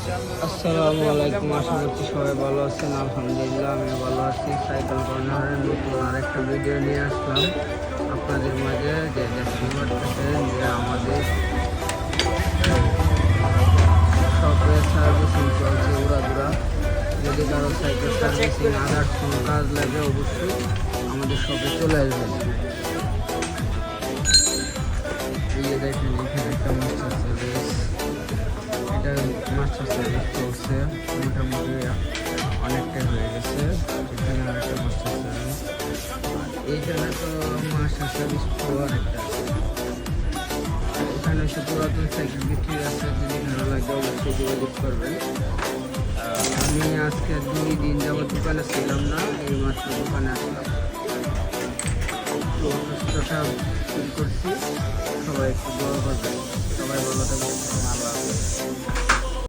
আসসালামু আলাইকুম, আশা করছি সবাই ভালো আছেন। আলহামদুলিল্লাহ আমি ভালো আছি। সাইকেল কর্নারের নতুন আরেকটা ভিডিও নিয়ে আসলাম আপনাদের মাঝে, যে দেখতে পাচ্ছেন যে আমাদের শপে সার্ভিসিং চলছে উড়াদুরা। যদি কারো সাইকেল সার্ভিসিং আদার্স কোনো কাজ লাগে অবশ্যই আমাদের শপে চলে আসবেন। এই যে দেখেন এখানে একটা মাস্টার সার্ভিস, এটা মাস্টার সার্ভিস চলছে মোটামুটি অনেকটাই হয়ে গেছে। এখানে আরেকটা মাস্টার সার্ভিস, এইখানে তো মাস্টার সার্ভিস পাওয়ার একটা আছে। এখানে এসে পুরাতন সাইকেল বিক্রি আছে, যদি ভালো লাগে অবশ্যই যোগাযোগ করবেন। আমি আজকে 2 দিন যাবত দোকানে ছিলাম না, এই মাত্র দোকানে আসলাম, অসুস্থতা ফিল করছি। সবাই একটু দোয়া করবেন, সবাই ভালো থাকবেন। আল্লাহ হাফেজ।